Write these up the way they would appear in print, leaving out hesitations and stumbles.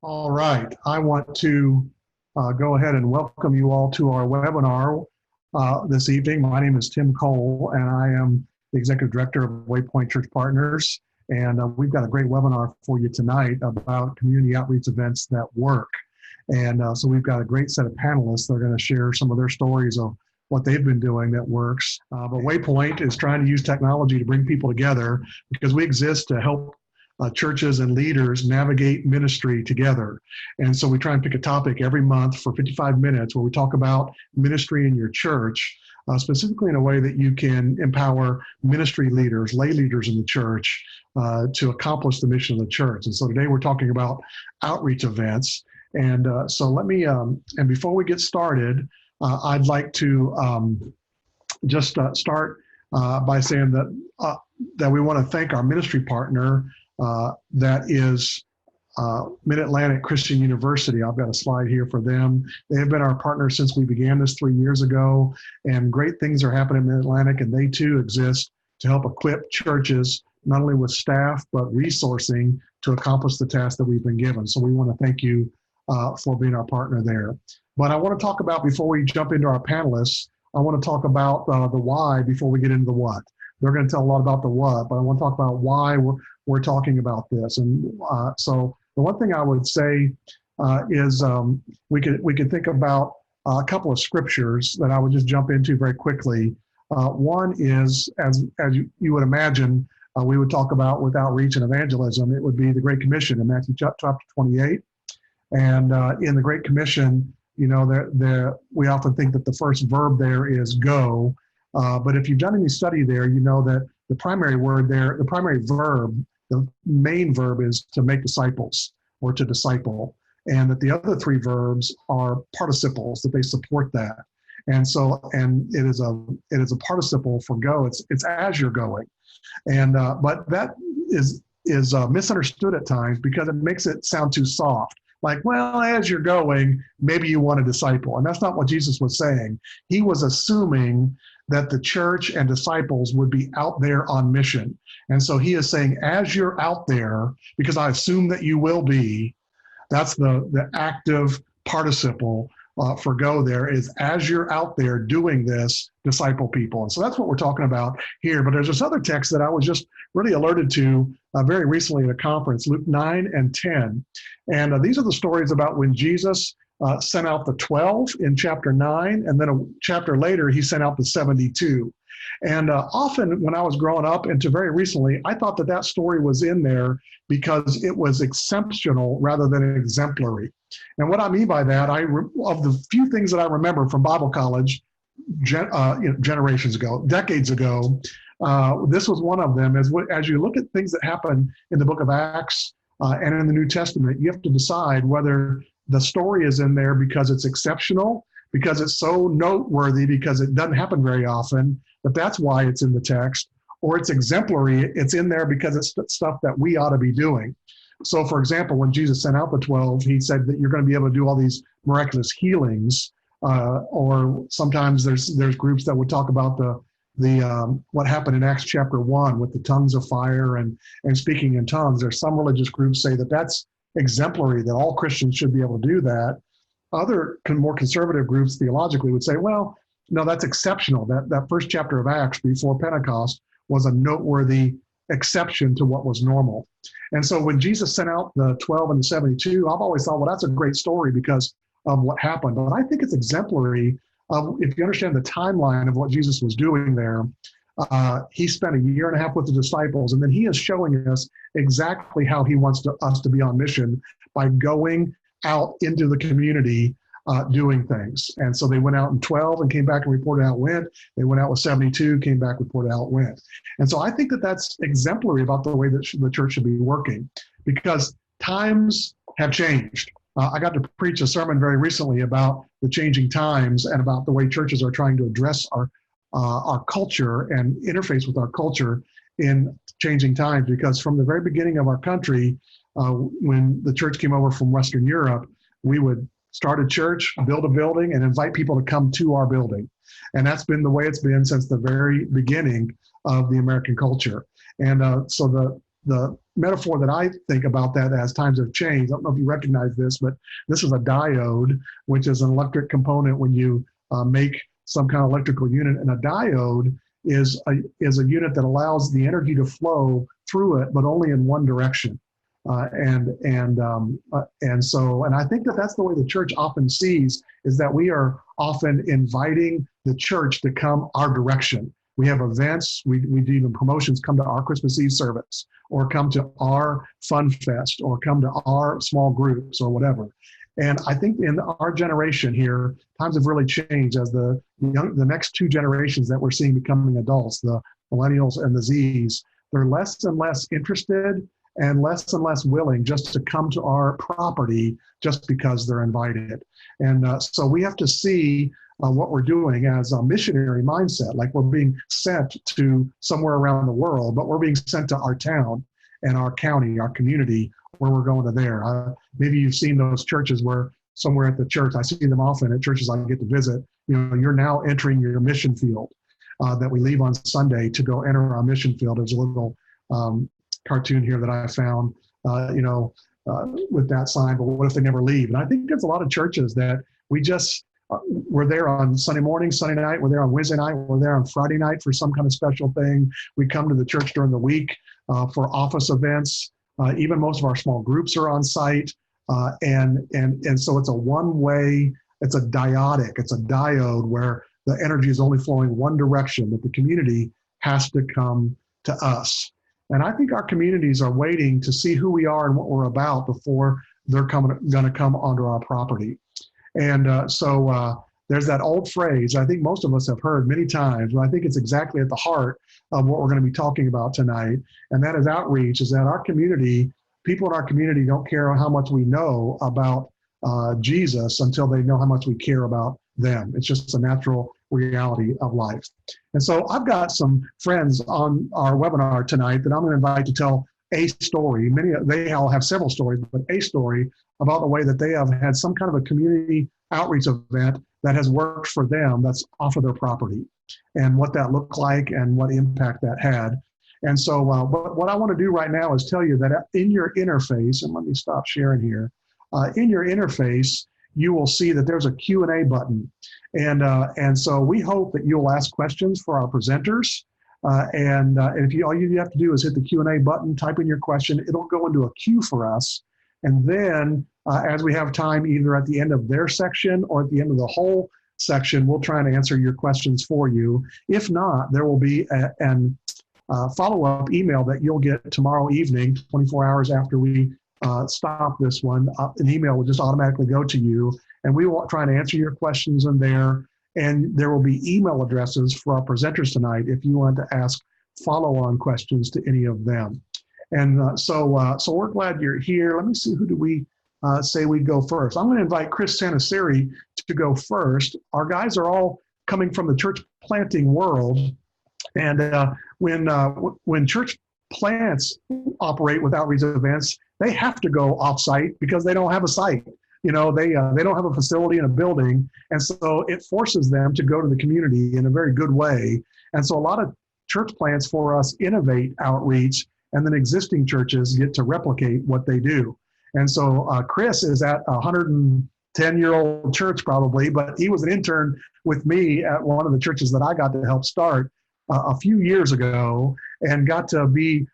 All right. I want to go ahead and welcome you all to our webinar this evening. My name is Tim Cole, and I am the Executive Director of Waypoint Church Partners. And we've got a great webinar for you tonight about community outreach events that work. And so we've got a great set of panelists that are going to share some of their stories of what they've been doing that works. But Waypoint is trying to use technology to bring people together because we exist to help churches and leaders navigate ministry together. And so we try and pick a topic every month for 55 minutes where we talk about ministry in your church, specifically in a way that you can empower ministry leaders, lay leaders in the church to accomplish the mission of the church. And so today we're talking about outreach events. And so let me, and before we get started, I'd like to just start by saying that we want to thank our ministry partner, that is Mid-Atlantic Christian University. I've got a slide here for them. They have been our partner since we began this 3 years ago, and great things are happening in Mid-Atlantic, and they too exist to help equip churches, not only with staff, but resourcing to accomplish the task that we've been given. So we want to thank you for being our partner there. But I want to talk about, before we jump into our panelists, I want to talk about the why before we get into the what. They're going to tell a lot about the what, but I want to talk about why we're talking about this. And so the one thing I would say is we could think about a couple of scriptures that I would just jump into very quickly. One is, as you would imagine, we would talk about with outreach and evangelism. It would be the Great Commission in Matthew chapter 28. And in the Great Commission, you know, we often think that the first verb there is go. But if you've done any study there, you know that the primary word there, the primary verb, the main verb is to make disciples or to disciple. And that the other three verbs are participles, that they support that. And so, and it is a participle for go. It's as you're going. And, but that is misunderstood at times because it makes it sound too soft. Like, well, as you're going, maybe you want a disciple. And that's not what Jesus was saying. He was assuming that the church and disciples would be out there on mission. And so he is saying, as you're out there, because I assume that you will be, that's the active participle for go there is, as you're out there doing this, disciple people. And so that's what we're talking about here. But there's this other text that I was just really alerted to very recently at a conference, Luke 9 and 10. And these are the stories about when Jesus sent out the 12 in chapter 9, and then a chapter later, he sent out the 72. And often when I was growing up, and to very recently, I thought that story was in there because it was exceptional rather than exemplary. And what I mean by that, of the few things that I remember from Bible college generations ago, decades ago, this was one of them. As you look at things that happen in the book of Acts and in the New Testament, you have to decide whether the story is in there because it's exceptional, because it's so noteworthy, because it doesn't happen very often, that's why it's in the text, or it's exemplary, it's in there because it's stuff that we ought to be doing. So for example, when Jesus sent out the 12, he said that you're going to be able to do all these miraculous healings, or sometimes there's groups that would talk about the what happened in Acts chapter 1 with the tongues of fire and speaking in tongues. There's some religious groups say that that's exemplary, that all Christians should be able to do that. Other more conservative groups theologically would say, well, no, that's exceptional. That first chapter of Acts before Pentecost was a noteworthy exception to what was normal. And so when Jesus sent out the 12 and the 72, I've always thought, well, that's a great story because of what happened. But I think it's exemplary if you understand the timeline of what Jesus was doing there. He spent a year and a half with the disciples, and then he is showing us exactly how he wants us to be on mission by going out into the community doing things. And so they went out in 12 and came back and reported how it went. They went out with 72, came back, reported how it went. And so I think that's exemplary about the way that the church should be working, because times have changed. I got to preach a sermon very recently about the changing times and about the way churches are trying to address our culture and interface with our culture in changing times. Because from the very beginning of our country, when the church came over from Western Europe, we would start a church, build a building, and invite people to come to our building. And that's been the way it's been since the very beginning of the American culture. And so the metaphor that I think about that as times have changed. I don't know if you recognize this, but this is a diode, which is an electric component when you make some kind of electrical unit. And a diode is a unit that allows the energy to flow through it, but only in one direction. And I think that that's the way the church often sees, is that we are often inviting the church to come our direction. We have events, we do even promotions, come to our Christmas Eve service, or come to our Fun Fest, or come to our small groups, or whatever. And I think in our generation here, times have really changed as the next two generations that we're seeing becoming adults, the millennials and the Zs, they're less and less interested and less willing just to come to our property just because they're invited. And so we have to see what we're doing as a missionary mindset, like we're being sent to somewhere around the world, but we're being sent to our town and our county, our community, where we're going to there. Maybe you've seen those churches where somewhere at the church, I see them often at churches I get to visit, you're now entering your mission field that we leave on Sunday to go enter our mission field. There's a little cartoon here that I found, with that sign, but what if they never leave? And I think there's a lot of churches that we just, we're there on Sunday morning, Sunday night, we're there on Wednesday night, we're there on Friday night for some kind of special thing. We come to the church during the week for office events. Even most of our small groups are on site. And so it's a one-way, it's a diode where the energy is only flowing one direction, that the community has to come to us. And I think our communities are waiting to see who we are and what we're about before they're going to come onto our property. And so there's that old phrase I think most of us have heard many times, but I think it's exactly at the heart of what we're going to be talking about tonight. And that is outreach, is that our community, people in our community don't care how much we know about Jesus until they know how much we care about them. It's just a natural reality of life. And so I've got some friends on our webinar tonight that I'm going to invite to tell a story. They all have several stories, but a story about the way that they have had some kind of a community outreach event that has worked for them, that's off of their property, and what that looked like and what impact that had. And so what I want to do right now is tell you that in your interface, and let me stop sharing here, in your interface, you will see that there's a Q&A button. And so we hope that you'll ask questions for our presenters. And if all you have to do is hit the Q&A button, type in your question, it'll go into a queue for us. And then as we have time, either at the end of their section or at the end of the whole section, we'll try and answer your questions for you. If not, there will be an follow-up email that you'll get tomorrow evening, 24 hours after we stop this one. An email will just automatically go to you, and we will try and answer your questions in there. And there will be email addresses for our presenters tonight if you want to ask follow-on questions to any of them. And so we're glad you're here. Let me see, who do we say we go first? I'm going to invite Chris Sanasiri to go first. Our guys are all coming from the church planting world. And when church plants operate with outreach events, they have to go off-site because they don't have a site. They don't have a facility and a building, and so it forces them to go to the community in a very good way. And so a lot of church plants for us innovate outreach, and then existing churches get to replicate what they do. And so Chris is at a 110-year-old church probably, but he was an intern with me at one of the churches that I got to help start a few years ago, and got to be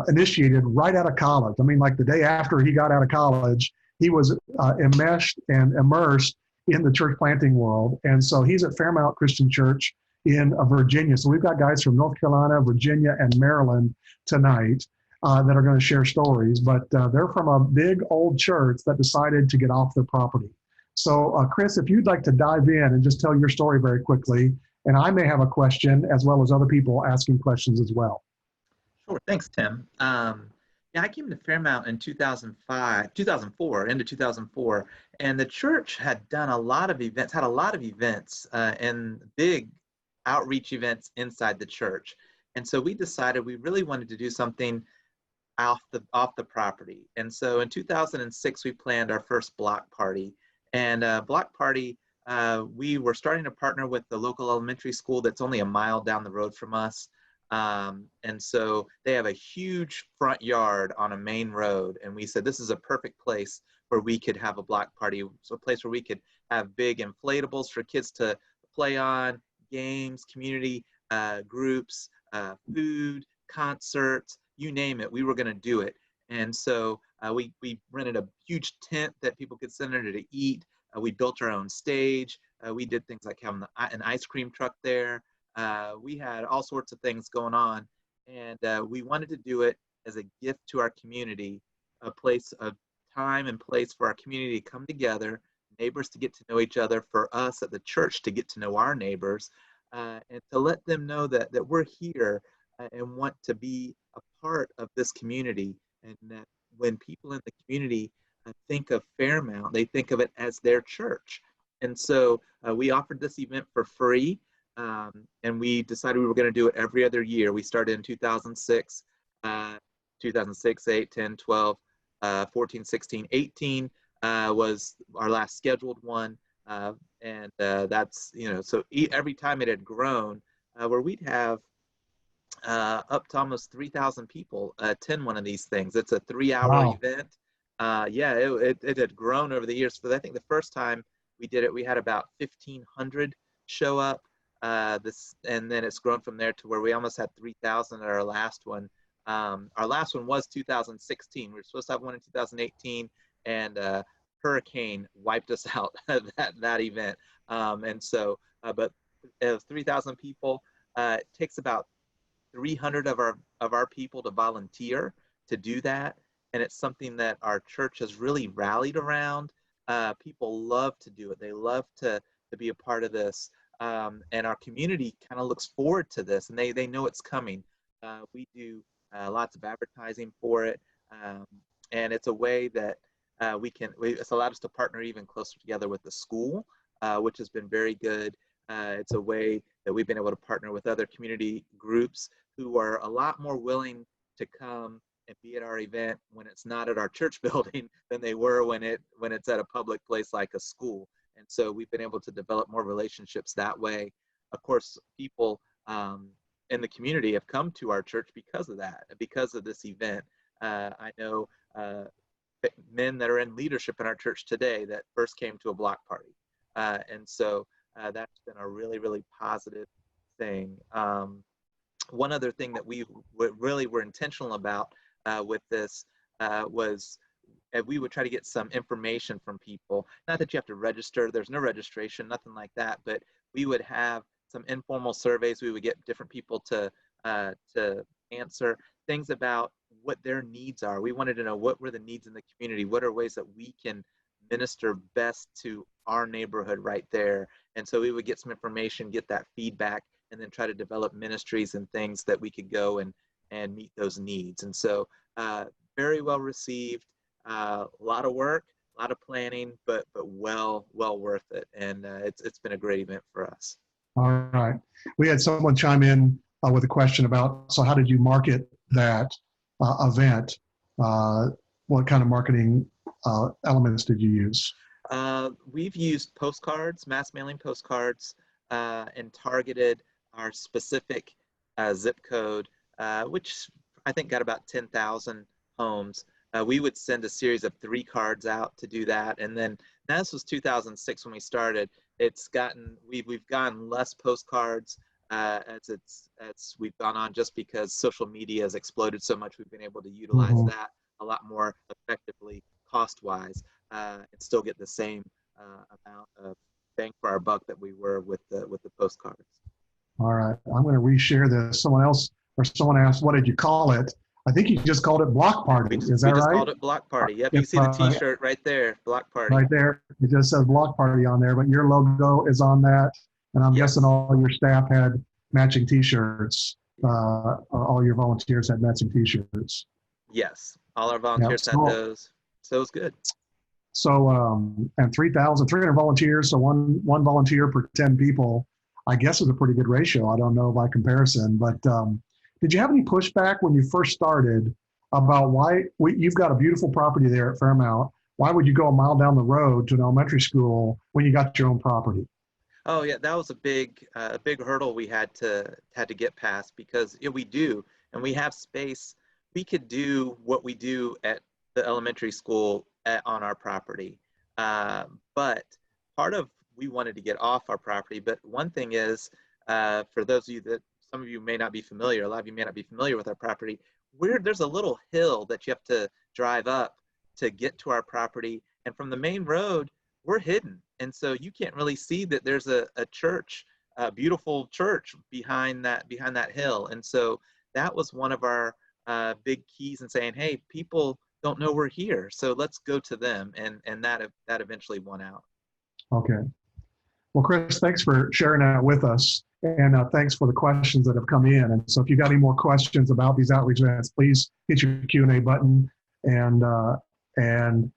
initiated right out of college. I mean, like the day after he got out of college, he was enmeshed and immersed in the church planting world. And so he's at Fairmount Christian Church in Virginia. So we've got guys from North Carolina, Virginia, and Maryland tonight that are going to share stories. But they're from a big old church that decided to get off their property. So Chris, if you'd like to dive in and just tell your story very quickly, and I may have a question as well as other people asking questions as well. Sure, thanks, Tim. Yeah, I came to Fairmount in 2004, into 2004, and the church had done a lot of events, and big outreach events inside the church. And so we decided we really wanted to do something off the property. And so in 2006, we planned our first block party. And block party, we were starting to partner with the local elementary school that's only a mile down the road from us. And so they have a huge front yard on a main road. And we said, this is a perfect place where we could have a block party. So a place where we could have big inflatables for kids to play on, games, community groups, food, concerts, you name it, we were going to do it. And so we rented a huge tent that people could sit under to eat. We built our own stage. We did things like having an ice cream truck there. We had all sorts of things going on. And we wanted to do it as a gift to our community, a place of time and place for our community to come together, neighbors to get to know each other, for us at the church to get to know our neighbors, and to let them know that we're here and want to be a part of this community. And that when people in the community think of Fairmount, they think of it as their church. And so we offered this event for free, and we decided we were going to do it every other year. We started in 2006, 2006, 8, 10, 12, 14, 16, 18 was our last scheduled one. And that's, so every time it had grown, where we'd have up to almost 3,000 people attend one of these things. It's a 3-hour event. Yeah, it had grown over the years. But I think the first time we did it, we had about 1,500 show up. And then it's grown from there to where we almost had 3,000 at our last one. Our last one was 2016. We were supposed to have one in 2018, and hurricane wiped us out that event. And so, but it was 3,000 people. It takes about 300 of our people to volunteer to do that, and it's something that our church has really rallied around. People love to do it. They love to be a part of this, and our community kind of looks forward to this, and they know it's coming. We do lots of advertising for it, and it's a way that it's allowed us to partner even closer together with the school, which has been very good. It's a way that we've been able to partner with other community groups who are a lot more willing to come and be at our event when it's not at our church building than they were when it's at a public place like a school. And so we've been able to develop more relationships that way. Of course, people in the community have come to our church because of that, because of this event. I know men that are in leadership in our church today that first came to a block party. And so that's been a really, really positive thing. One other thing that we really were intentional about with this was we would try to get some information from people. Not that you have to register, there's no registration, nothing like that, but we would have some informal surveys. We would get different people to answer things about what their needs are. We wanted to know what were the needs in the community, what are ways that we can minister best to our neighborhood right there. And so we would get some information, get that feedback, and then try to develop ministries and things that we could go and meet those needs. And so very well received, a lot of work, a lot of planning, but well worth it. And it's been a great event for us. All right. We had someone chime in with a question about, so how did you market that event? What kind of marketing elements did you use? We've used postcards, mass mailing postcards, and targeted our specific zip code, which I think got about 10,000 homes. We would send a series of 3 cards out to do that. And then this was 2006 when we started. We've gotten less postcards as we've gone on, just because social media has exploded so much. We've been able to utilize that a lot more effectively cost-wise, and still get the same amount of bang for our buck that we were with the postcards. All right, I'm going to reshare this. Someone asked, what did you call it? I think you just called it Block Party. Is that right? We just called it Block Party. Yep, you see the T-shirt right there, Block Party. Right there. It just says Block Party on there, but your logo is on that. And I'm guessing all your staff had matching T-shirts. All your volunteers had matching T-shirts. Yes, all our volunteers had those. So it was good. So, and 300 volunteers, so one volunteer per 10 people, I guess is a pretty good ratio. I don't know by comparison, but did you have any pushback when you first started about why you've got a beautiful property there at Fairmount? Why would you go a mile down the road to an elementary school when you got your own property? Oh yeah, that was a big hurdle we had to get past because yeah, we do, and we have space. We could do what we do at the elementary school on our property, but part of we wanted to get off our property. But one thing is, for those of you that some of you may not be familiar, a lot of you may not be familiar with our property. There's a little hill that you have to drive up to get to our property, and from the main road we're hidden. And so you can't really see that there's a church, a beautiful church behind that hill. And so that was one of our big keys in saying, hey, people don't know we're here. So let's go to them. And that eventually won out. Okay. Well, Chris, thanks for sharing that with us. And thanks for the questions that have come in. And so if you got any more questions about these outreach events, please hit your Q&A button and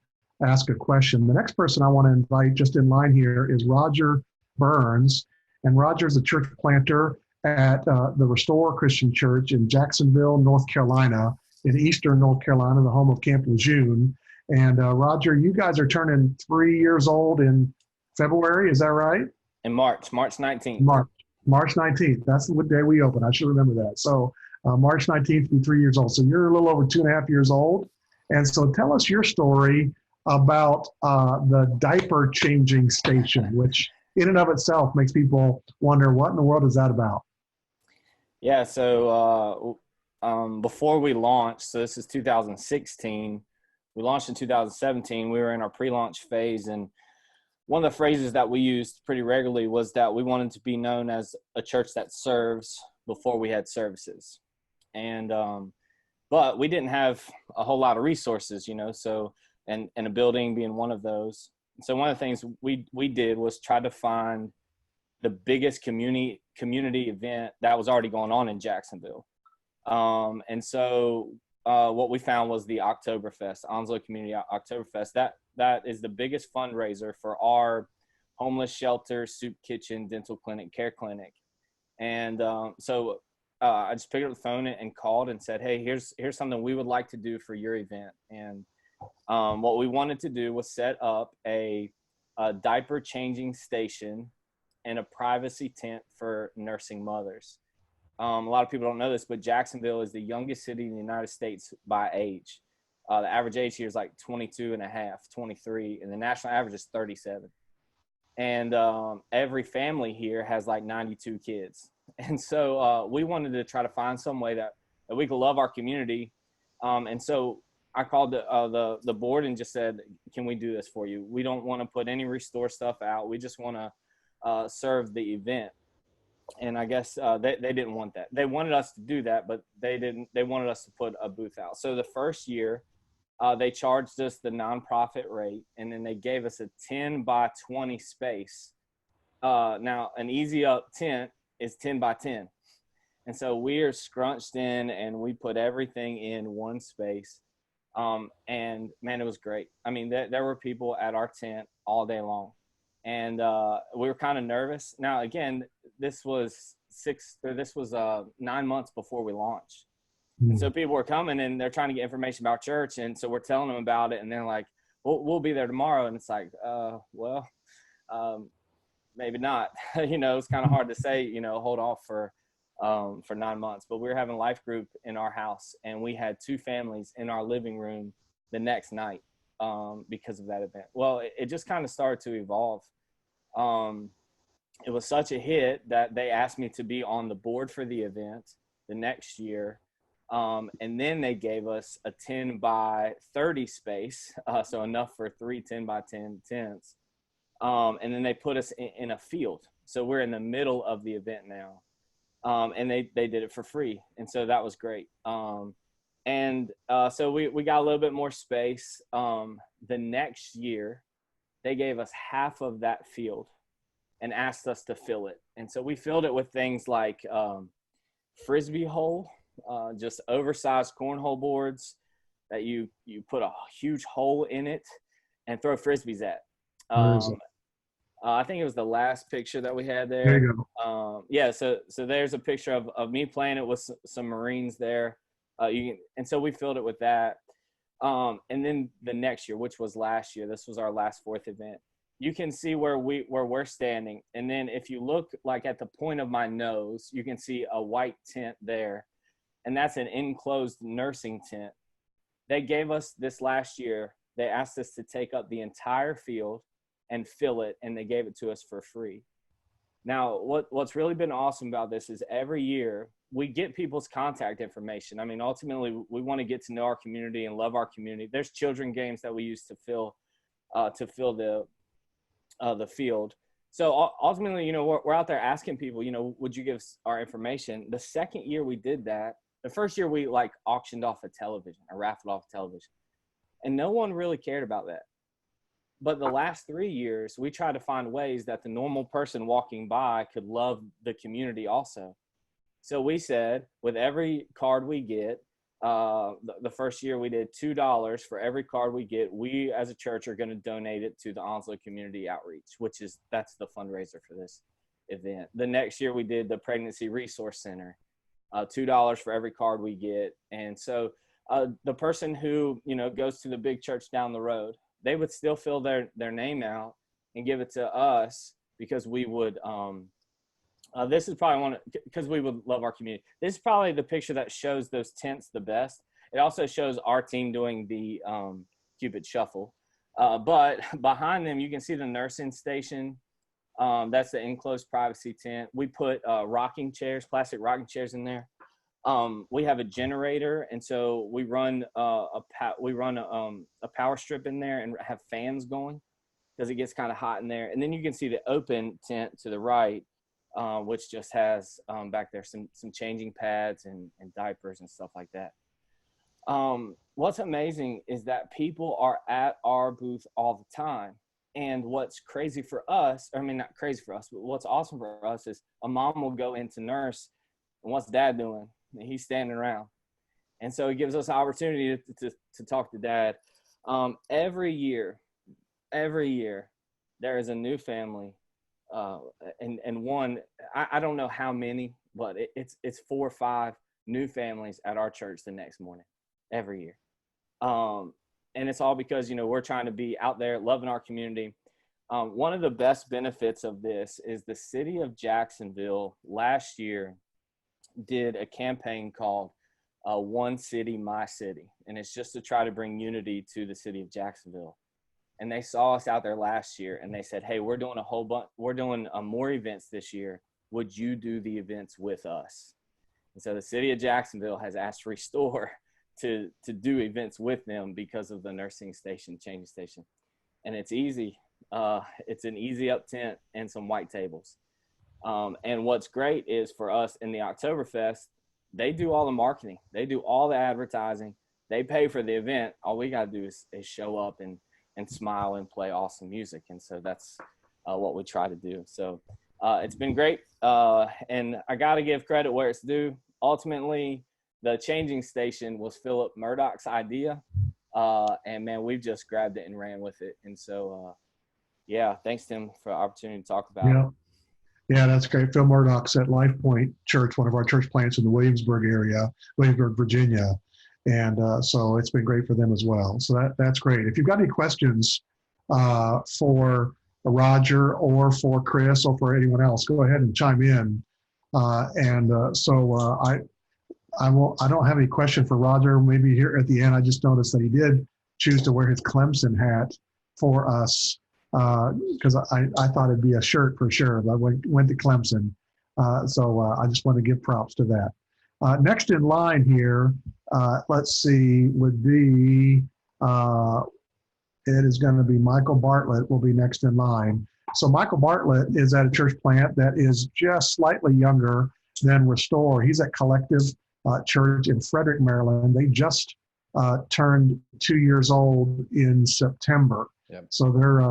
ask a question. The next person I want to invite just in line here is Roger Burns. And Roger's a church planter at the Restore Christian Church in Jacksonville, North Carolina, in eastern North Carolina, the home of Camp Lejeune. And Roger, you guys are turning 3 years old in February, is that right? In March 19th. March 19th. That's the day we open. I should remember that. So March 19th, be 3 years old. So you're a little over 2.5 years old. And so tell us your story about the diaper changing station, which in and of itself makes people wonder, what in the world is that about? Yeah, so before we launched, so this is 2016, we launched in 2017, we were in our pre-launch phase, and one of the phrases that we used pretty regularly was that we wanted to be known as a church that serves before we had services. And but we didn't have a whole lot of resources, so and a building being one of those. So one of the things we did was try to find the biggest community event that was already going on in Jacksonville. And so what we found was the Oktoberfest, Onslow Community Oktoberfest. That is the biggest fundraiser for our homeless shelter, soup kitchen, dental clinic, care clinic. And so I just picked up the phone and called and said, hey, here's something we would like to do for your event. And what we wanted to do was set up a diaper changing station and a privacy tent for nursing mothers. A lot of people don't know this, but Jacksonville is the youngest city in the United States by age. The average age here is like 22 and a half, 23, and the national average is 37. And every family here has like 92 kids. And so we wanted to try to find some way that we could love our community. And so I called the board and just said, can we do this for you? We don't want to put any Restore stuff out. We just want to serve the event. And I guess they didn't want that. They wanted us to do that, but they wanted us to put a booth out. So the first year, they charged us the nonprofit rate, and then they gave us a 10 by 20 space. Now, an easy up tent is 10 by 10. And so we are scrunched in, and we put everything in one space. And man, it was great. I mean, there were people at our tent all day long. And we were kind of nervous. Now, again, this was 9 months before we launched. And so people were coming and they're trying to get information about church. And so we're telling them about it. And they're like, we'll be there tomorrow. And it's like, well, maybe not. It's kind of hard to say, hold off for 9 months. But we were having a life group in our house. And we had 2 families in our living room the next night because of that event. Well, it just kind of started to evolve. It was such a hit that they asked me to be on the board for the event the next year. And then they gave us a 10 by 30 space. So enough for 3 10 by 10 tents. And then they put us in a field. So we're in the middle of the event now. And they did it for free. And so that was great. So we got a little bit more space. The next year, they gave us half of that field and asked us to fill it. And so we filled it with things like Frisbee hole, just oversized cornhole boards that you put a huge hole in it and throw Frisbees at. I think it was the last picture that we had there. There you go. Yeah, so there's a picture of me playing it with some Marines there. And so we filled it with that. And then the next year, which was last year, this was our last 4th event. you can see where we're standing. And then if you look like at the point of my nose, you can see a white tent there. And that's an enclosed nursing tent. They gave us this last year. They asked us to take up the entire field and fill it, and they gave it to us for free. Now, what's really been awesome about this is every year we get people's contact information. I mean, ultimately, we want to get to know our community and love our community. There's children games that we use to fill the field. So ultimately, we're out there asking people, would you give us our information? The second year we did that, the first year we like auctioned off a television, or raffled off a television, and no one really cared about that. But the last 3 years, we tried to find ways that the normal person walking by could love the community also. So we said, with every card we get, the first year we did $2 for every card we get. We as a church are going to donate it to the Onslow Community Outreach, that's the fundraiser for this event. The next year we did the Pregnancy Resource Center, $2 for every card we get. And so the person who, goes to the big church down the road, they would still fill their name out and give it to us, because we would, this is probably because we would love our community. This is probably the picture that shows those tents the best. It also shows our team doing the Cupid Shuffle. But behind them, you can see the nursing station. That's the enclosed privacy tent. We put rocking chairs, plastic rocking chairs in there. We have a generator, and so we run a power strip in there and have fans going, because it gets kind of hot in there. And then you can see the open tent to the right, which just has back there some changing pads and diapers and stuff like that. What's amazing is that people are at our booth all the time. And what's crazy for us, not crazy for us, but what's awesome for us is a mom will go in to nurse, and what's dad doing? And he's standing around. And so it gives us an opportunity to talk to dad. Every year, there is a new family. And one, I don't know how many, but it's 4 or 5 new families at our church the next morning, every year. And it's all because, we're trying to be out there loving our community. One of the best benefits of this is the city of Jacksonville last year did a campaign called One City, My City. And it's just to try to bring unity to the city of Jacksonville. And they saw us out there last year, and they said, hey, we're doing a whole bunch, we're doing more events this year. Would you do the events with us? And so the city of Jacksonville has asked Restore to do events with them because of the nursing station, changing station. And it's easy. It's an easy up tent and some white tables. And what's great is for us in the Oktoberfest, they do all the marketing. They do all the advertising. They pay for the event. All we got to do is show up and smile and play awesome music. And so that's what we try to do. So it's been great. And I got to give credit where it's due. Ultimately, the changing station was Philip Murdoch's idea. And man, we've just grabbed it and ran with it. And so, yeah, thanks, Tim, for the opportunity to talk about it. Yeah, that's great. Phil Murdoch's at Life Point Church, one of our church plants in the Williamsburg area, Williamsburg, Virginia. And so it's been great for them as well. So that's great. If you've got any questions for Roger or for Chris or for anyone else, go ahead and chime in. I don't have any question for Roger. Maybe here at the end, I just noticed that he did choose to wear his Clemson hat for us, because I thought it'd be a shirt for sure. But I went to Clemson. So I just want to give props to that. Next in line here, let's see, would be, it is going to be Michael Bartlett will be next in line. So Michael Bartlett is at a church plant that is just slightly younger than Restore. He's at Collective Church in Frederick, Maryland. They just turned 2 years old in September. Yep. So they're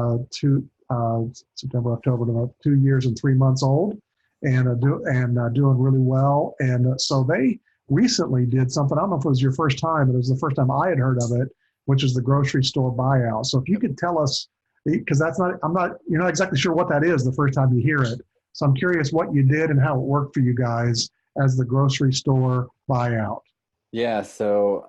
September, October, about 2 years and 3 months old, and doing really well. And so they recently did something. I don't know if it was your first time, but it was the first time I had heard of it, which is the grocery store buyout. So if you could tell us, because you're not exactly sure what that is the first time you hear it. So I'm curious what you did and how it worked for you guys as the grocery store buyout. Yeah. So,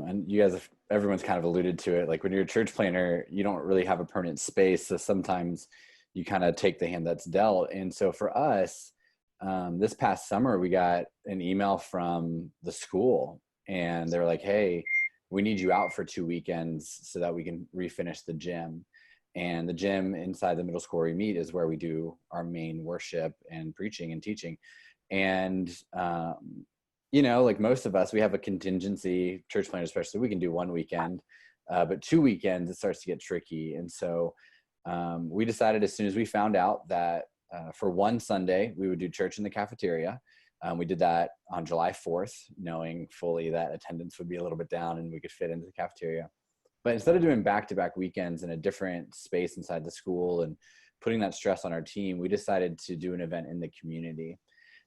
and you guys, everyone's kind of alluded to it. Like when you're a church planner, you don't really have a permanent space. So sometimes you kind of take the hand that's dealt. And so for us, this past summer, we got an email from the school and they were like, hey, we need you out for 2 weekends so that we can refinish the gym. And the gym inside the middle school where we meet is where we do our main worship and preaching and teaching. And, like most of us, we have a contingency, church planners especially, we can do 1 weekend, but 2 weekends, it starts to get tricky. And so we decided as soon as we found out that for one Sunday, we would do church in the cafeteria. We did that on July 4th, knowing fully that attendance would be a little bit down and we could fit into the cafeteria. But instead of doing back-to-back weekends in a different space inside the school and putting that stress on our team, we decided to do an event in the community.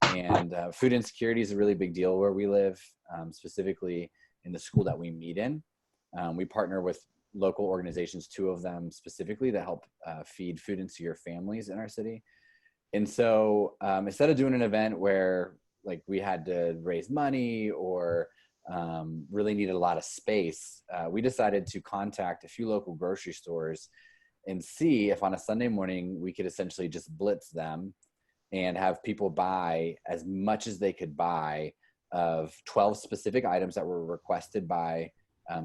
And food insecurity is a really big deal where we live, specifically in the school that we meet in. We partner with local organizations, 2 of them specifically, that help feed food insecure families in our city. And so instead of doing an event where like we had to raise money or really needed a lot of space, we decided to contact a few local grocery stores and see if on a Sunday morning we could essentially just blitz them and have people buy as much as they could buy of 12 specific items that were requested by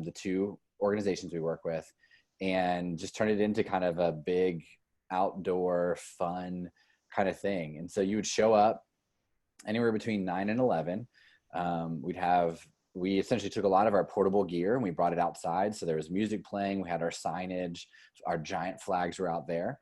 the 2 organizations we work with, and just turn it into kind of a big outdoor fun kind of thing. And so you would show up anywhere between 9 and 11. We essentially took a lot of our portable gear and we brought it outside. So there was music playing, we had our signage, our giant flags were out there.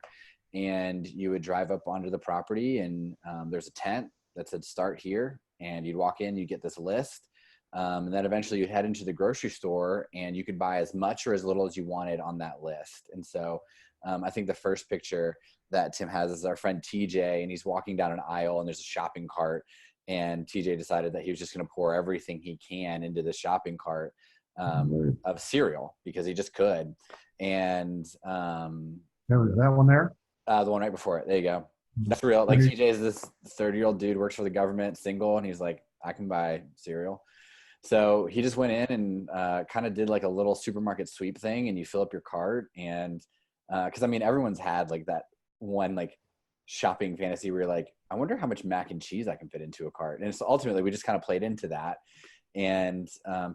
And you would drive up onto the property and there's a tent that said start here, and you'd walk in, you get this list, and then eventually you'd head into the grocery store and you could buy as much or as little as you wanted on that list. And so I think the first picture that Tim has is our friend TJ, and he's walking down an aisle and there's a shopping cart, and TJ decided that he was just going to pour everything he can into the shopping cart of cereal because he just could. And That one there? the one right before it. There you go. That's real. Like TJ is this 30-year-old dude, works for the government, single, and he's like, I can buy cereal. So he just went in and kind of did like a little supermarket sweep thing, and you fill up your cart. And because I mean, everyone's had like that one like shopping fantasy where you're like, I wonder how much mac and cheese I can fit into a cart. And so ultimately we just kind of played into that. And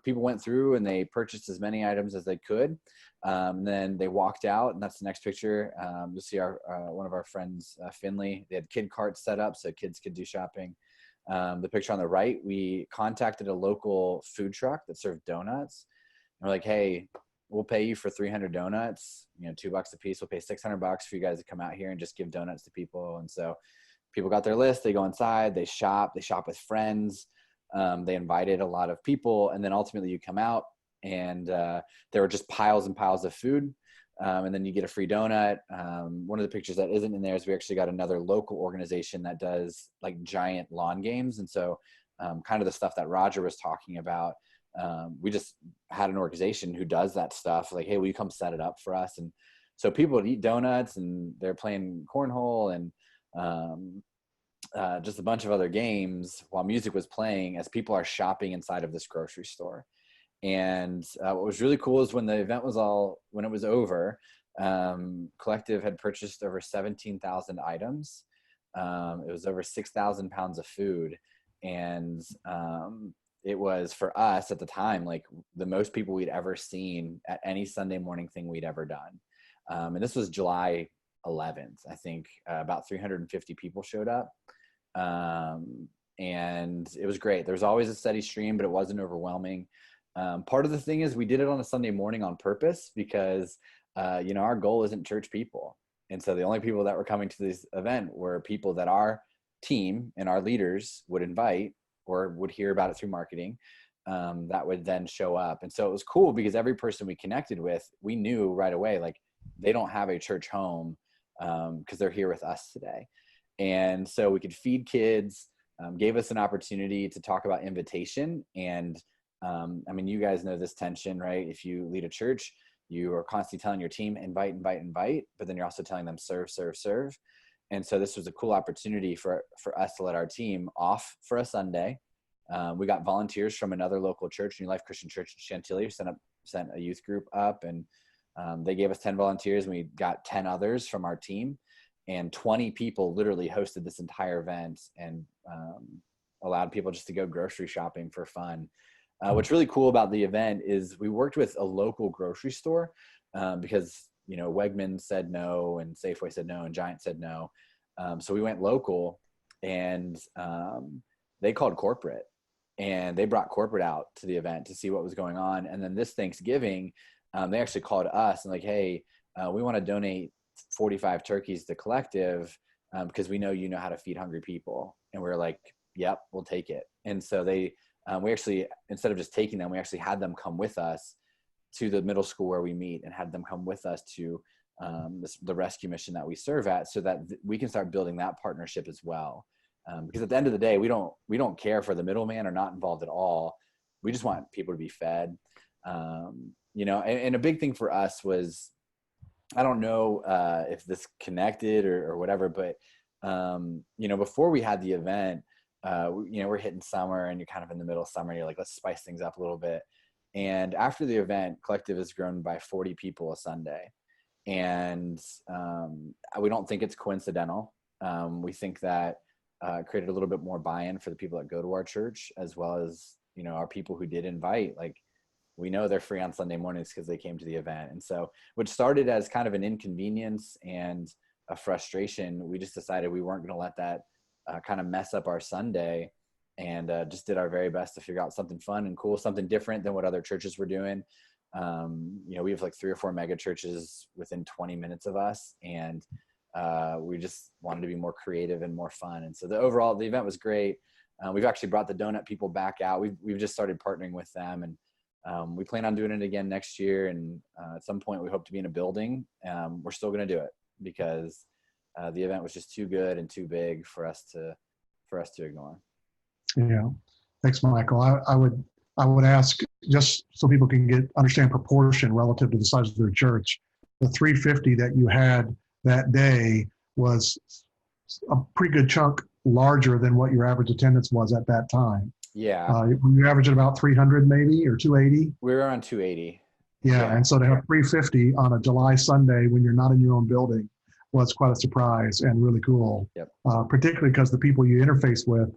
people went through and they purchased as many items as they could. Then they walked out, and that's the next picture. You'll see our one of our friends, Finley. They had kid carts set up so kids could do shopping. The picture on the right, we contacted a local food truck that served donuts. And we're like, hey, we'll pay you for 300 donuts, $2 a piece. We'll pay $600 for you guys to come out here and just give donuts to people. And so people got their list, they go inside, they shop with friends. They invited a lot of people, and then ultimately you come out and there were just piles and piles of food. And then you get a free donut. One of the pictures that isn't in there is we actually got another local organization that does like giant lawn games. And so kind of the stuff that Roger was talking about, we just had an organization who does that stuff. Like, hey, will you come set it up for us? And so people would eat donuts and they're playing cornhole and just a bunch of other games while music was playing as people are shopping inside of this grocery store. And what was really cool is when the event was when it was over, Collective had purchased over 17,000 items. It was over 6,000 pounds of food. And it was, for us at the time, like the most people we'd ever seen at any Sunday morning thing we'd ever done. And this was July 11th. I think about 350 people showed up. And it was great. There was always a steady stream, but it wasn't overwhelming. Part of the thing is we did it on a Sunday morning on purpose because, our goal isn't church people. And so the only people that were coming to this event were people that our team and our leaders would invite or would hear about it through marketing, that would then show up. And so it was cool because every person we connected with, we knew right away, like they don't have a church home because they're here with us today. And so we could feed kids, gave us an opportunity to talk about invitation. And you guys know this tension, right? If you lead a church, you are constantly telling your team, invite, but then you're also telling them serve, serve, serve. And so this was a cool opportunity for us to let our team off for a Sunday, We got volunteers from another local church, New Life Christian Church in Chantilly, sent a youth group up, and they gave us 10 volunteers, and we got 10 others from our team, and 20 people literally hosted this entire event and allowed people just to go grocery shopping for fun. What's really cool about the event is we worked with a local grocery store because, Wegmans said no, and Safeway said no, and Giant said no. So we went local, and they called corporate, and they brought corporate out to the event to see what was going on. And then this Thanksgiving, they actually called us and like, hey, we want to donate 45 turkeys to Collective because we know you know how to feed hungry people. And we were like, yep, we'll take it. And so we actually, instead of just taking them, we actually had them come with us to the middle school where we meet, and had them come with us to the rescue mission that we serve at, so that we can start building that partnership as well. Because at the end of the day, we don't care for the middleman, or not involved at all. We just want people to be fed. And a big thing for us was, I don't know if this connected or whatever, but before we had the event, we're hitting summer, and you're kind of in the middle of summer, and you're like, let's spice things up a little bit. And after the event, Collective has grown by 40 people a Sunday. And we don't think it's coincidental. We think that created a little bit more buy-in for the people that go to our church, as well as, our people who did invite. Like, we know they're free on Sunday mornings because they came to the event. And so what started as kind of an inconvenience and a frustration, we just decided we weren't going to let that kind of mess up our Sunday, and just did our very best to figure out something fun and cool, something different than what other churches were doing. We have like 3 or 4 mega churches within 20 minutes of us, and we just wanted to be more creative and more fun. And so the event was great. We've actually brought the donut people back out. We've just started partnering with them, and we plan on doing it again next year. And at some point we hope to be in a building. We're still going to do it because the event was just too good and too big for us to ignore. Yeah. Thanks, Michael. I would ask, just so people can understand proportion relative to the size of their church, the 350 that you had that day was a pretty good chunk larger than what your average attendance was at that time. Yeah. You averaged about 300 maybe, or 280? We were on 280. Yeah. And so to have 350 on a July Sunday when you're not in your own building was quite a surprise and really cool. Yep. Particularly because the people you interface with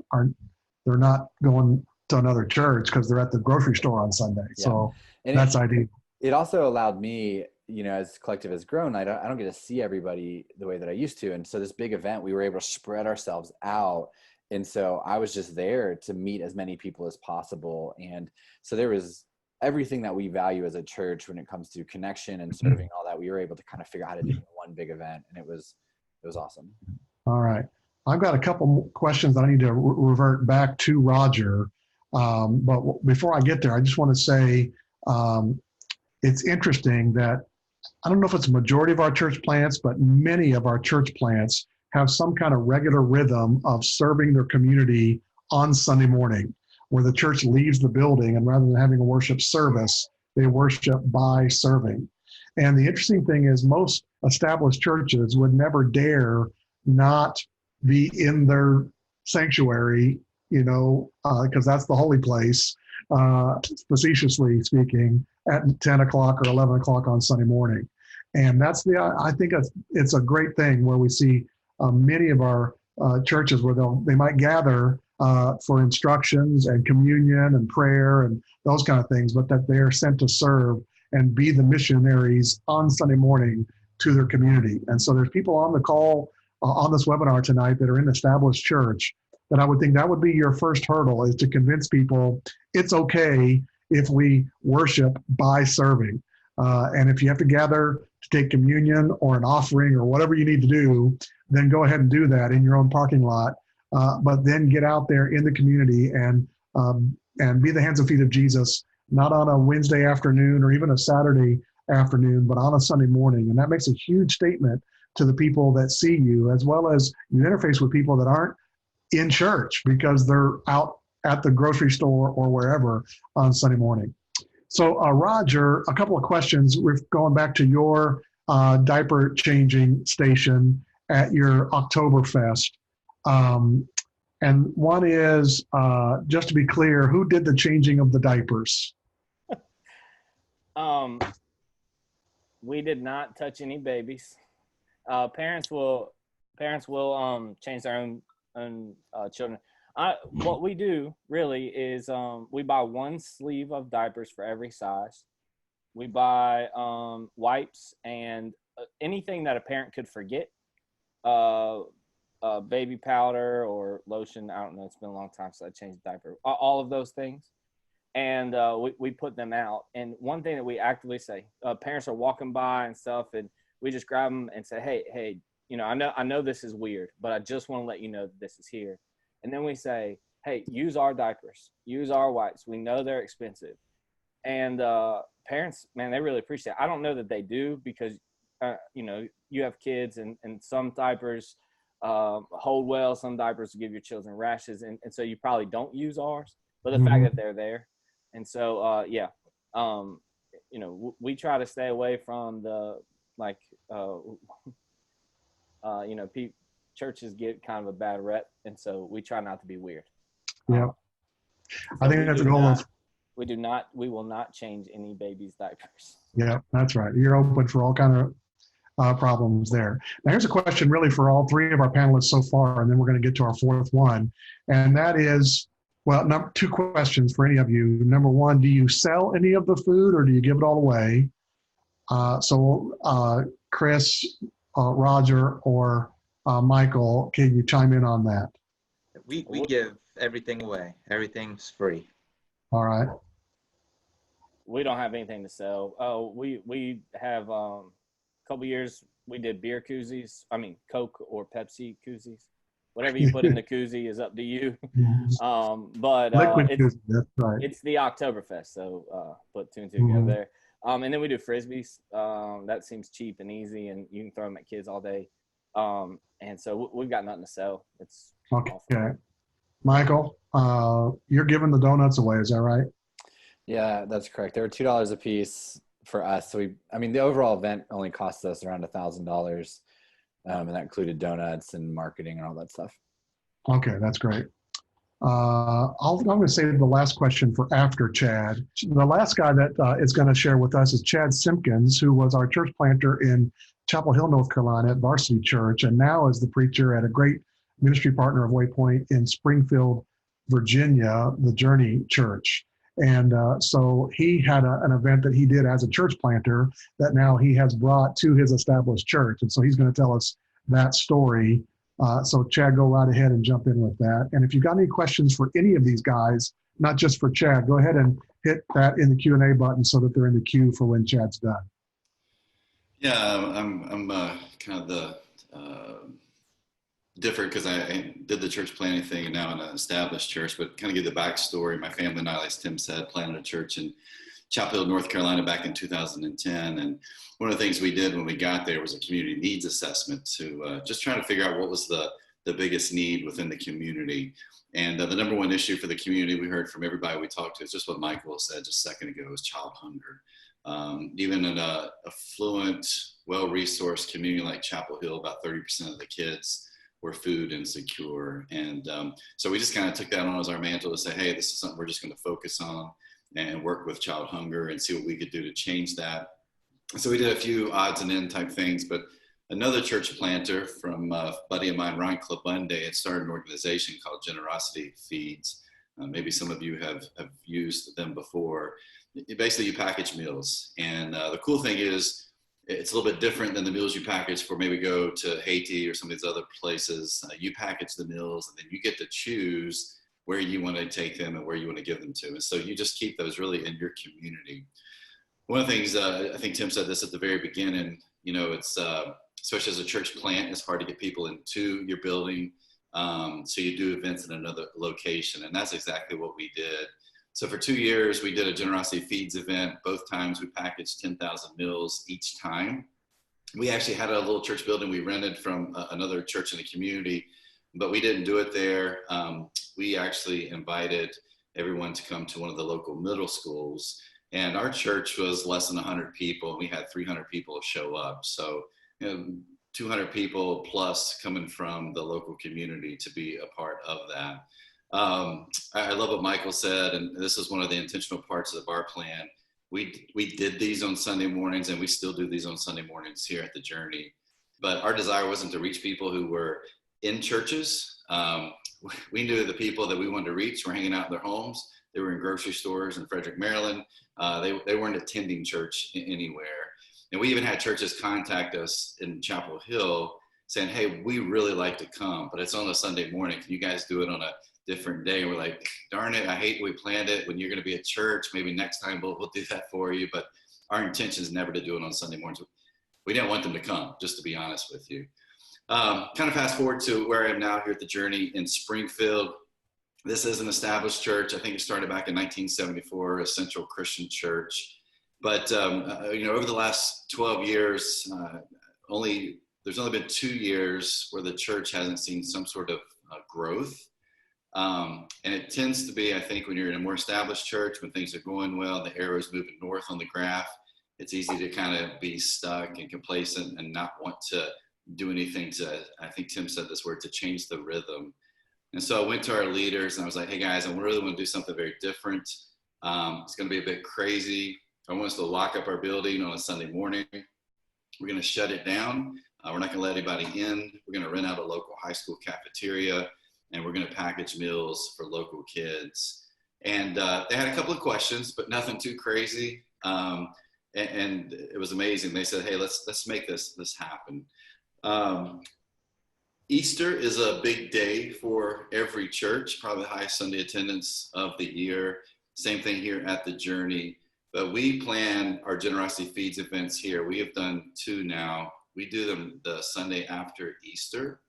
they're not going to another church because they're at the grocery store on Sunday. Yeah. So and that's ideal. It also allowed me, as Collective has grown, I don't get to see everybody the way that I used to. And so this big event, we were able to spread ourselves out. And so I was just there to meet as many people as possible. And so there was everything that we value as a church when it comes to connection and serving, all that. We were able to kind of figure out how to do in one big event. And it was awesome. All right. I've got a couple more questions that I need to revert back to Roger. But before I get there, I just want to say it's interesting that I don't know if it's a majority of our church plants, but many of our church plants have some kind of regular rhythm of serving their community on Sunday morning, where the church leaves the building, and rather than having a worship service, they worship by serving. And the interesting thing is most established churches would never dare not be in their sanctuary, because that's the holy place, facetiously speaking, at 10 o'clock or 11 o'clock on Sunday morning. And I think it's a great thing where we see many of our churches where they might gather for instructions and communion and prayer and those kind of things, but that they are sent to serve and be the missionaries on Sunday morning to their community. And so there's people on the call on this webinar tonight that are in established church, that I would think that would be your first hurdle, is to convince people it's okay if we worship by serving. And if you have to gather to take communion or an offering or whatever you need to do, then go ahead and do that in your own parking lot. But then get out there in the community and be the hands and feet of Jesus, not on a Wednesday afternoon or even a Saturday afternoon, but on a Sunday morning. And that makes a huge statement to the people that see you, as well as you interface with people that aren't in church because they're out at the grocery store or wherever on Sunday morning. So Roger, a couple of questions. We're going back to your diaper changing station at your Oktoberfest. And one is, just to be clear, who did the changing of the diapers? We did not touch any babies. Parents will change their own children. What we do really is we buy one sleeve of diapers for every size. We buy wipes and anything that a parent could forget. Baby powder or lotion. I don't know. It's been a long time since I changed a diaper. All of those things. And we put them out. And one thing that we actively say, parents are walking by and stuff, and we just grab them and say, hey, I know this is weird, but I just want to let you know that this is here. And then we say, hey, use our diapers, use our wipes. We know they're expensive. And parents, man, they really appreciate it. I don't know that they do because, you have kids and some diapers hold well. Some diapers give your children rashes. And so you probably don't use ours, but the fact that they're there. And so, we try to stay away from the, churches get kind of a bad rep. And so we try not to be weird. Yeah. I think that's a goal of. We will not change any baby's diapers. Yeah, that's right. You're open for all kind of problems there. Now, here's a question really for all three of our panelists so far, and then we're going to get to our fourth one. And that is, well, two questions for any of you. Number one, do you sell any of the food or do you give it all away? Chris, Roger, or Michael, can you chime in on that? We give everything away. Everything's free. All right. We don't have anything to sell. We have a couple years we did beer koozies. I mean, Coke or Pepsi koozies. Whatever you put in the koozie is up to you. Liquid koozie, that's right. It's the Oktoberfest, so put two and two together there. And then we do Frisbees. That seems cheap and easy, and you can throw them at kids all day. And so we've got nothing to sell. It's okay. Awesome. Michael, you're giving the donuts away, is that right? Yeah, that's correct. They were $2 a piece for us. So the overall event only cost us around $1,000. And that included donuts and marketing and all that stuff. Okay, that's great. I'm going to save the last question for after Chad. The last guy that is going to share with us is Chad Simpkins, who was our church planter in Chapel Hill, North Carolina at Varsity Church, and now is the preacher at a great ministry partner of Waypoint in Springfield, Virginia, the Journey Church. And so he had an event that he did as a church planter that now he has brought to his established church. And so he's going to tell us that story. So Chad, go right ahead and jump in with that. And if you've got any questions for any of these guys, not just for Chad, go ahead and hit that in the Q&A button so that they're in the queue for when Chad's done. Yeah, I'm kind of the different because I did the church planting thing and now in an established church, but kind of give the backstory. My family and I, as Tim said, planted a church in Chapel Hill, North Carolina back in 2010. And one of the things we did when we got there was a community needs assessment to just try to figure out what was the biggest need within the community. And the number one issue for the community we heard from everybody we talked to is just what Michael said just a second ago, is child hunger. Even in a affluent, well-resourced community like Chapel Hill, about 30% of the kids were food insecure. And so we just kind of took that on as our mantle to say, hey, this is something we're just going to focus on and work with child hunger and see what we could do to change that. So we did a few odds and end type things, but another church planter from a buddy of mine, Ryan Klabunde, had started an organization called Generosity Feeds. Maybe some of you have used them before. Basically, you package meals. And the cool thing is, it's a little bit different than the meals you package for maybe go to Haiti or some of these other places. You package the meals and then you get to choose where you want to take them and where you want to give them to. And so you just keep those really in your community. One of the things, I think Tim said this at the very beginning, it's, especially as a church plant, it's hard to get people into your building. So you do events in another location. And that's exactly what we did. So for 2 years, we did a Generosity Feeds event. Both times we packaged 10,000 meals each time. We actually had a little church building we rented from another church in the community, but we didn't do it there. We actually invited everyone to come to one of the local middle schools. And our church was less than 100 people. And we had 300 people show up. So 200 people plus coming from the local community to be a part of that. I love what Michael said, and this is one of the intentional parts of our plan. We did these on Sunday mornings, and we still do these on Sunday mornings here at the Journey. But our desire wasn't to reach people who were in churches. We knew the people that we wanted to reach were hanging out in their homes. They were in grocery stores in Frederick, Maryland. They weren't attending church anywhere. And we even had churches contact us in Chapel Hill saying, hey, we really like to come, but it's on a Sunday morning. Can you guys do it on a different day? And we're like, darn it, I hate we planned it when you're going to be at church. Maybe next time we'll do that for you. But our intention is never to do it on Sunday mornings. We didn't want them to come, just to be honest with you. Kind of fast forward to where I am now here at the Journey in Springfield. This is an established church. I think it started back in 1974, a Central Christian Church. But over the last 12 years, there's only been 2 years where the church hasn't seen some sort of growth. And it tends to be, I think, when you're in a more established church, when things are going well, the arrow's moving north on the graph, it's easy to kind of be stuck and complacent and not want to do anything to, I think Tim said this word, to change the rhythm. And so I went to our leaders and I was like, hey guys, I really want to do something very different. It's going to be a bit crazy. I want us to lock up our building on a Sunday morning. We're going to shut it down. We're not going to let anybody in. We're going to rent out a local high school cafeteria, and we're going to package meals for local kids. And they had a couple of questions, but nothing too crazy. And it was amazing. They said, hey, let's make this happen. Easter is a big day for every church, probably the highest Sunday attendance of the year. Same thing here at the Journey. But we plan our Generosity Feeds events here. We have done 2 now. We do them the Sunday after Easter.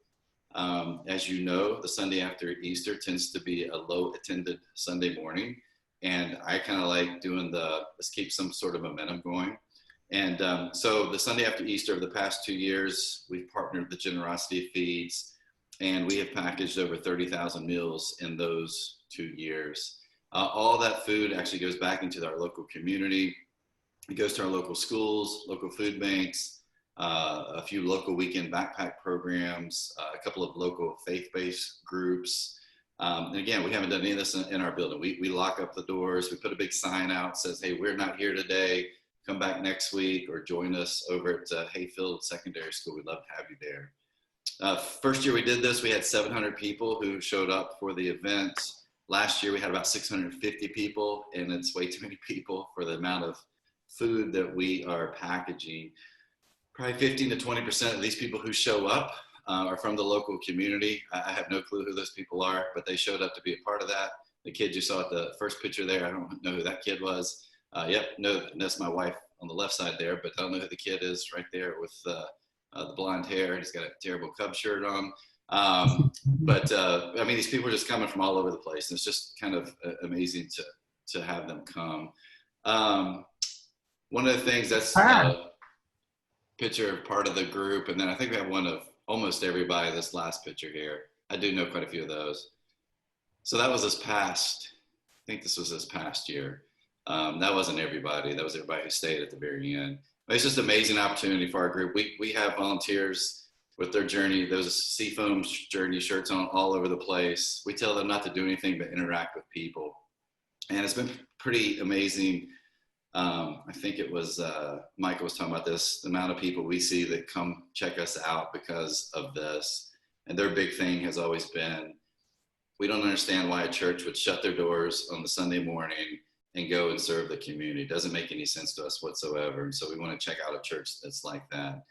As you know, the Sunday after Easter tends to be a low attended Sunday morning. And I kind of like doing let's keep some sort of momentum going. And so the Sunday after Easter, over the past 2 years, we've partnered with the Generosity Feeds, and we have packaged over 30,000 meals in those 2 years. All that food actually goes back into our local community. It goes to our local schools, local food banks, a few local weekend backpack programs, a couple of local faith-based groups. And again, we haven't done any of this in our building. We lock up the doors. We put a big sign out that says, hey, we're not here today. Come back next week or join us over at Hayfield Secondary School. We'd love to have you there. First year we did this, we had 700 people who showed up for the event. Last year we had about 650 people, and it's way too many people for the amount of food that we are packaging. Probably 15 to 20% of these people who show up are from the local community. I have no clue who those people are, but they showed up to be a part of that. The kid you saw at the first picture there, I don't know who that kid was. No, that's my wife on the left side there, but I don't know who the kid is right there with the blonde hair. He's got a terrible Cub shirt on. These people are just coming from all over the place. And it's just kind of amazing to have them come. One of the things that's a picture of part of the group. And then I think we have one of almost everybody, this last picture here. I do know quite a few of those. So that was this past year. That wasn't everybody. That was everybody who stayed at the very end. But it's just an amazing opportunity for our group. We have volunteers with their Journey, those Seafoam Journey shirts on all over the place. We tell them not to do anything but interact with people. And it's been pretty amazing. I think it was Michael was talking about this, the amount of people we see that come check us out because of this. And their big thing has always been, we don't understand why a church would shut their doors on the Sunday morning and go and serve the community. It doesn't make any sense to us whatsoever. And so we want to check out a church that's like that.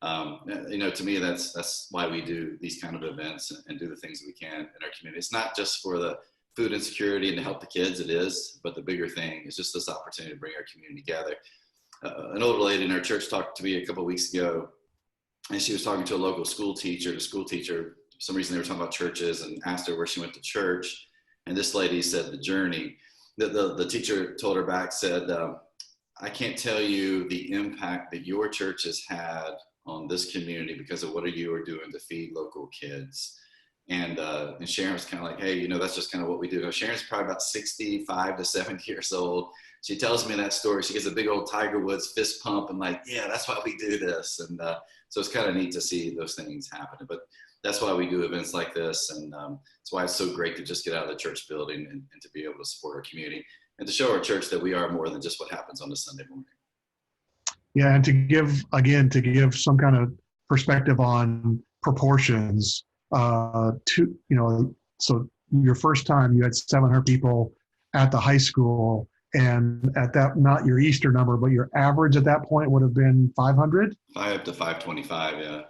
To me, that's why we do these kind of events and do the things we can in our community. It's not just for the food insecurity and to help the kids, it is, but the bigger thing is just this opportunity to bring our community together. An older lady in our church talked to me a couple of weeks ago, and she was talking to a local school teacher. The school teacher, for some reason they were talking about churches, and asked her where she went to church. And this lady said the Journey. The teacher told her back, said, I can't tell you the impact that your church has had on this community because of what you are doing to feed local kids. And Sharon was kind of like, hey, you know, that's just kind of what we do. Now, Sharon's probably about 65 to 70 years old. She tells me that story. She gets a big old Tiger Woods fist pump and like, yeah, that's why we do this. And so it's kind of neat to see those things happen. But that's why we do events like this. And that's why it's so great to just get out of the church building and to be able to support our community and to show our church that we are more than just what happens on a Sunday morning. Yeah, and to give some kind of perspective on proportions, so your first time you had 700 people at the high school, and at that, not your Easter number, but your average at that point would have been 500? 5 to 525, yeah.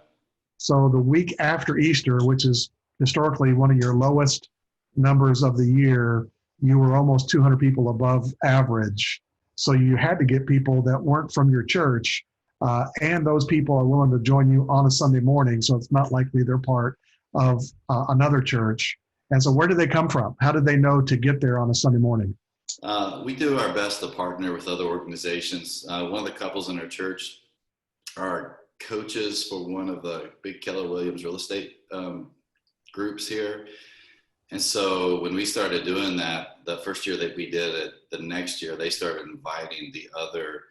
So the week after Easter, which is historically one of your lowest numbers of the year, you were almost 200 people above average. So you had to get people that weren't from your church, and those people are willing to join you on a Sunday morning, so it's not likely they're part of another church. And so where did they come from? How did they know to get there on a Sunday morning? We do our best to partner with other organizations. One of the couples in our church are coaches for one of the big Keller Williams real estate groups here. And so when we started doing that, the first year that we did it, the next year they started inviting the other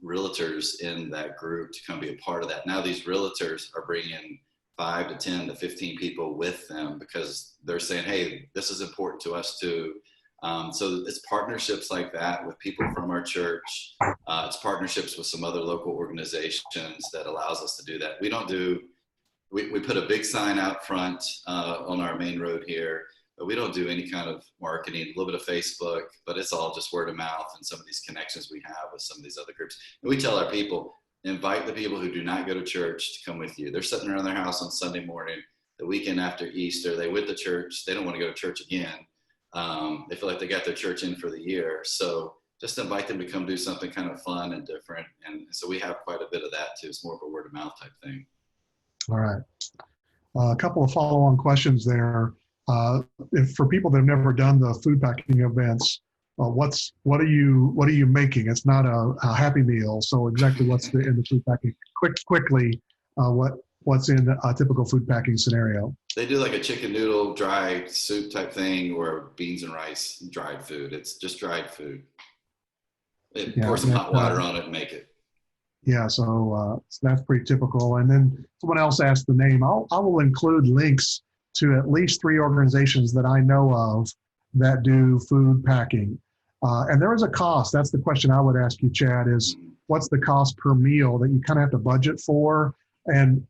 realtors in that group to come be a part of that. Now these realtors are bringing 5 to 10 to 15 people with them because they're saying, hey, this is important to us too. So it's partnerships like that with people from our church. It's partnerships with some other local organizations that allows us to do that. We put a big sign out front on our main road here, but we don't do any kind of marketing, a little bit of Facebook, but it's all just word of mouth and some of these connections we have with some of these other groups. And we tell our people, invite the people who do not go to church to come with you. They're sitting around their house on Sunday morning, the weekend after Easter, they went to church, they don't want to go to church again. They feel like they got their church in for the year. So just invite them to come do something kind of fun and different. And so we have quite a bit of that too. It's more of a word of mouth type thing. All right. A couple of follow-on questions there. If for people that have never done the food packing events, what are you making? It's not a Happy Meal. So exactly what's in the food packing? Quickly, what's in a typical food packing scenario? They do like a chicken noodle dry soup type thing or beans and rice dried food. It's just dried food. Pour some hot water on it and make it. Yeah, so that's pretty typical. And then someone else asked the name. I will include links to at least 3 organizations that I know of that do food packing. And there is a cost. That's the question I would ask you, Chad, is what's the cost per meal that you kind of have to budget for? And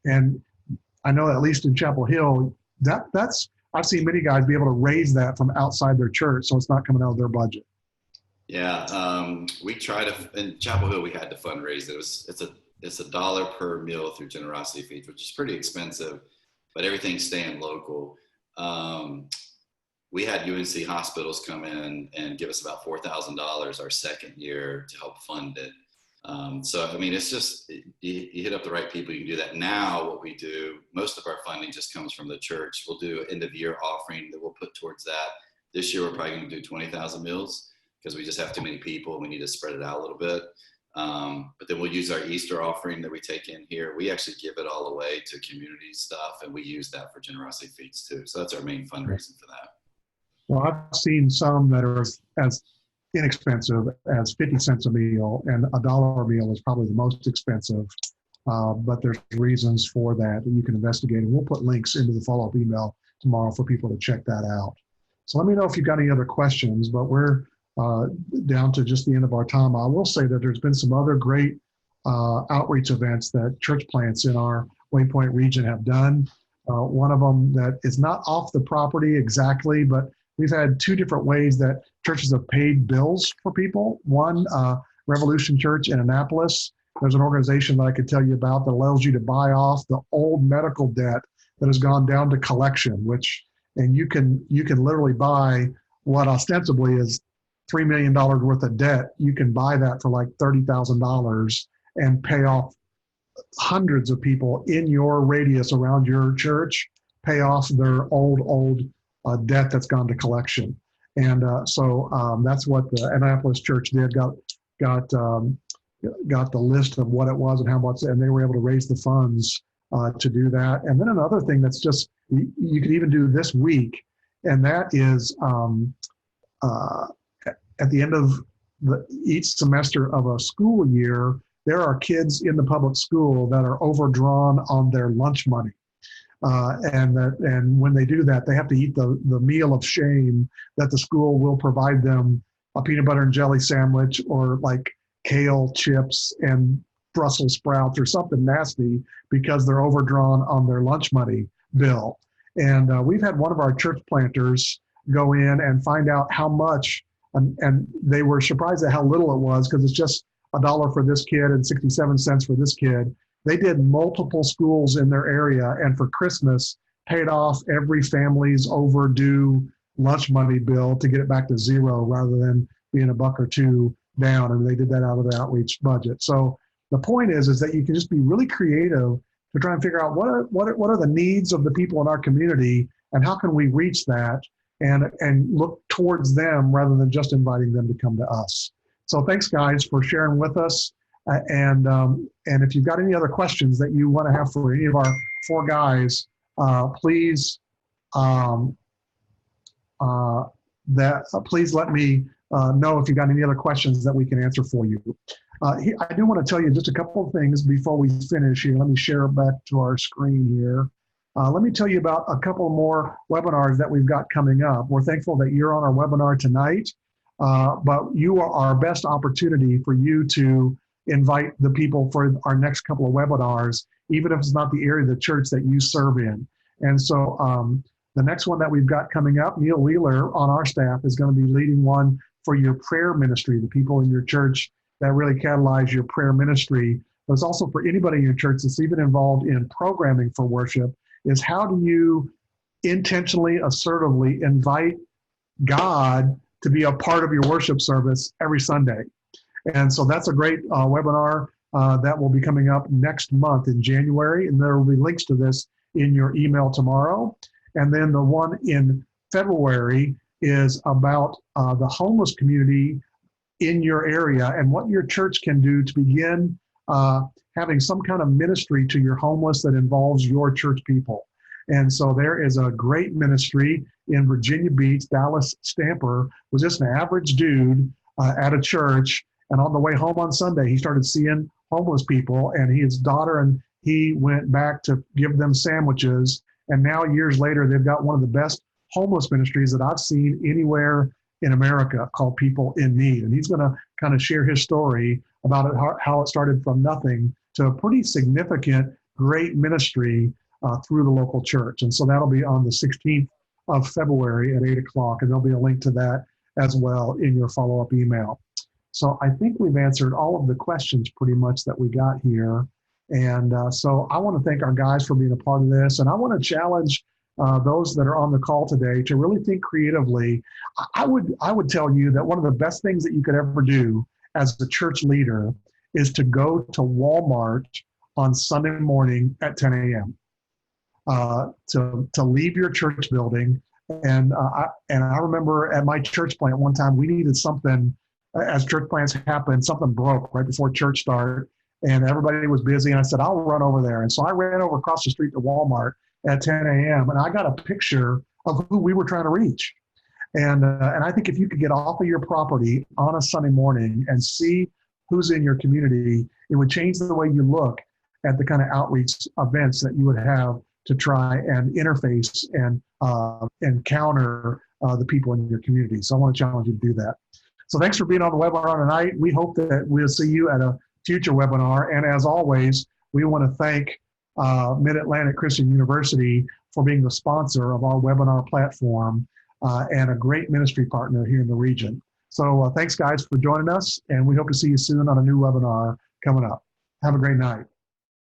I know at least in Chapel Hill, that's I've seen many guys be able to raise that from outside their church, so it's not coming out of their budget. Yeah, we try to, in Chapel Hill, we had to fundraise. It's $1 per meal through Generosity Feeds, which is pretty expensive, but everything's staying local. We had UNC Hospitals come in and give us about $4,000 our second year to help fund it. So, I mean, it's just, you hit up the right people, you can do that. Now what we do, most of our funding just comes from the church. We'll do an end of year offering that we'll put towards that. This year, we're probably going to do 20,000 meals because we just have too many people and we need to spread it out a little bit. But then we'll use our Easter offering that we take in here. We actually give it all away to community stuff, and we use that for Generosity Feeds too. So that's our main fundraising for that. Well, I've seen some that are as inexpensive as 50 cents a meal, and $1 a meal is probably the most expensive. But there's reasons for that you can investigate, and we'll put links into the follow-up email tomorrow for people to check that out. So let me know if you've got any other questions, but we're down to just the end of our time. I will say that there's been some other great outreach events that church plants in our Waypoint region have done. One of them that is not off the property exactly, but we've had 2 different ways that churches have paid bills for people. One, Revolution Church in Annapolis. There's an organization that I could tell you about that allows you to buy off the old medical debt that has gone down to collection, and you can literally buy what ostensibly is $3 million worth of debt. You can buy that for like $30,000 and pay off hundreds of people in your radius around your church, pay off their old debt that's gone to collection. And so that's what the Annapolis church did, got the list of what it was and how much, and they were able to raise the funds to do that. And then another thing that's just, you could even do this week, and that is at the end of each semester of a school year, there are kids in the public school that are overdrawn on their lunch money. And when they do that, they have to eat the meal of shame that the school will provide them a peanut butter and jelly sandwich, or like kale chips and Brussels sprouts or something nasty, because they're overdrawn on their lunch money bill. And we've had one of our church planters go in and find out how much, and they were surprised at how little it was, because it's just $1 for this kid and 67 cents for this kid. They did multiple schools in their area, and for Christmas paid off every family's overdue lunch money bill to get it back to zero, rather than being $1 or $2 down. And they did that out of the outreach budget. So the point is that you can just be really creative to try and figure out what are the needs of the people in our community, and how can we reach that and look towards them rather than just inviting them to come to us. So thanks, guys, for sharing with us. And if you've got any other questions that you want to have for any of our 4 guys, please please let me know if you've got any other questions that we can answer for you. I do want to tell you just a couple of things before we finish here. Let me share back to our screen here. Let me tell you about a couple more webinars that we've got coming up. We're thankful that you're on our webinar tonight, but you are our best opportunity for you to invite the people for our next couple of webinars, even if it's not the area of the church that you serve in. And so the next one that we've got coming up, Neil Wheeler on our staff is going to be leading one for your prayer ministry, the people in your church that really catalyze your prayer ministry. But it's also for anybody in your church that's even involved in programming for worship, is how do you intentionally, assertively invite God to be a part of your worship service every Sunday. And so that's a great webinar that will be coming up next month in January. And there will be links to this in your email tomorrow. And then the one in February is about the homeless community in your area and what your church can do to begin having some kind of ministry to your homeless that involves your church people. And so there is a great ministry in Virginia Beach. Dallas Stamper was just an average dude at a church. And on the way home on Sunday, he started seeing homeless people, and his daughter and he went back to give them sandwiches. And now years later, they've got one of the best homeless ministries that I've seen anywhere in America, called People in Need. And he's going to kind of share his story about it, how it started from nothing to a pretty significant, great ministry through the local church. And so that'll be on the 16th of February at 8 o'clock. And there'll be a link to that as well in your follow-up email. So I think we've answered all of the questions pretty much that we got here. And so I want to thank our guys for being a part of this. And I want to challenge those that are on the call today to really think creatively. I would tell you that one of the best things that you could ever do as a church leader is to go to Walmart on Sunday morning at 10 a.m. To leave your church building. And I remember at my church plant one time, we needed something, as church plants happen, something broke right before church start, and everybody was busy. And I said, I'll run over there. And so I ran over across the street to Walmart at 10 a.m. and I got a picture of who we were trying to reach. And I think if you could get off of your property on a Sunday morning and see who's in your community, it would change the way you look at the kind of outreach events that you would have to try and interface and encounter the people in your community. So I want to challenge you to do that. So thanks for being on the webinar tonight. We hope that we'll see you at a future webinar. And as always, we want to thank Mid-Atlantic Christian University for being the sponsor of our webinar platform and a great ministry partner here in the region. So thanks, guys, for joining us, and we hope to see you soon on a new webinar coming up. Have a great night.